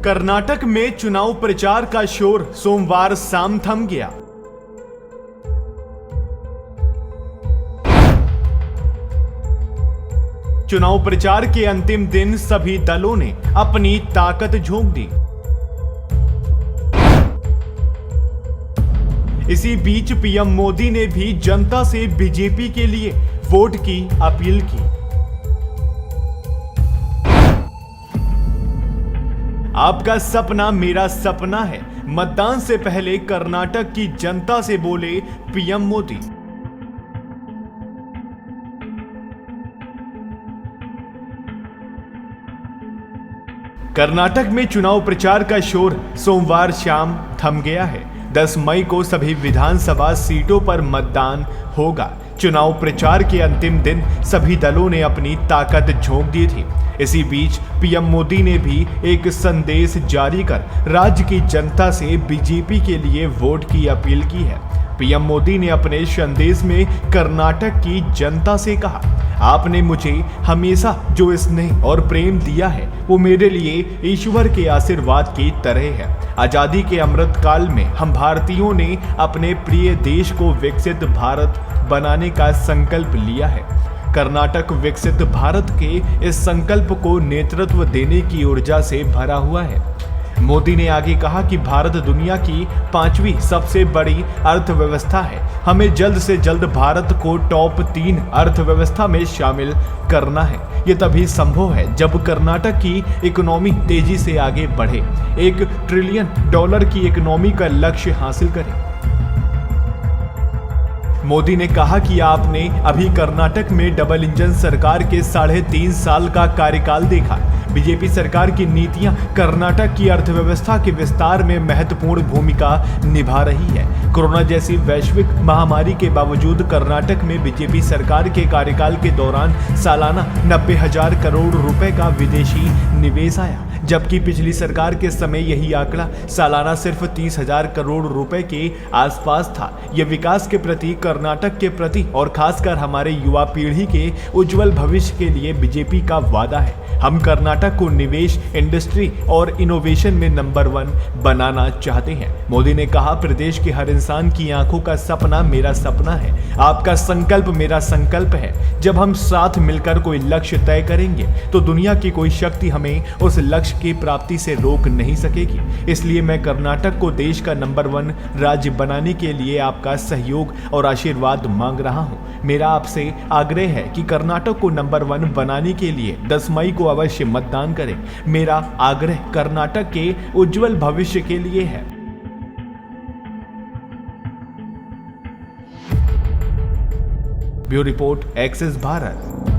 कर्नाटक में चुनाव प्रचार का शोर सोमवार शाम थम गया। चुनाव प्रचार के अंतिम दिन सभी दलों ने अपनी ताकत झोंक दी। इसी बीच पीएम मोदी ने भी जनता से बीजेपी के लिए वोट की अपील की। आपका सपना मेरा सपना है, मतदान से पहले कर्नाटक की जनता से बोले पीएम मोदी। कर्नाटक में चुनाव प्रचार का शोर सोमवार शाम थम गया है। 10 मई को सभी विधानसभा सीटों पर मतदान होगा। चुनाव प्रचार के अंतिम दिन सभी दलों ने अपनी ताकत झोंक दी थी। इसी बीच पीएम मोदी ने भी एक संदेश जारी कर राज्य की जनता से बीजेपी के लिए वोट की अपील की है। पीएम मोदी ने अपने संदेश में कर्नाटक की जनता से कहा, आपने मुझे हमेशा जो स्नेह और प्रेम दिया है वो मेरे लिए ईश्वर के आशीर्वाद की तरह है। आजादी के अमृत काल में हम भारतीयों ने अपने प्रिय देश को विकसित भारत बनाने का संकल्प लिया है। कर्नाटक विकसित भारत के इस संकल्प को नेतृत्व देने की ऊर्जा से भरा हुआ है। मोदी ने आगे कहा कि भारत दुनिया की 5वीं सबसे बड़ी अर्थव्यवस्था है। हमें जल्द से जल्द भारत को टॉप 3 अर्थव्यवस्था में शामिल करना है। ये तभी संभव है जब कर्नाटक की इकोनॉमी तेजी से आगे बढ़े, $1 ट्रिलियन की इकोनॉमी का लक्ष्य हासिल करे। मोदी ने कहा कि आपने अभी कर्नाटक में डबल इंजन सरकार के 3.5 साल का कार्यकाल देखा। बीजेपी सरकार की नीतियां कर्नाटक की अर्थव्यवस्था के विस्तार में महत्वपूर्ण भूमिका निभा रही है। कोरोना जैसी वैश्विक महामारी के बावजूद कर्नाटक में बीजेपी सरकार के कार्यकाल के दौरान सालाना 90,000 करोड़ रुपए का विदेशी निवेश आया, जबकि पिछली सरकार के समय यही आंकड़ा सालाना सिर्फ 30,000 करोड़ रुपए के आसपास था। यह विकास के प्रति, कर्नाटक के प्रति और खासकर हमारे युवा पीढ़ी के उज्जवल भविष्य के लिए बीजेपी का वादा है। हम कर्नाटक को निवेश, इंडस्ट्री और इनोवेशन में नंबर 1 बनाना चाहते हैं। मोदी ने कहा, प्रदेश के हर इंसान की आंखों का सपना मेरा सपना है। आपका संकल्प मेरा संकल्प है। जब हम साथ मिलकर कोई लक्ष्य तय करेंगे तो दुनिया की कोई शक्ति हमें उस लक्ष्य की प्राप्ति से रोक नहीं सकेगी। इसलिए मैं कर्नाटक को देश का नंबर 1 राज्य बनाने के लिए आपका सहयोग और आशीर्वाद मांग रहा हूं। मेरा आपसे आग्रह है कि कर्नाटक को नंबर 1 बनाने के लिए 10 मई को अवश्य मतदान करें। मेरा आग्रह कर्नाटक के उज्जवल भविष्य के लिए है। Bureau report, access Bharat.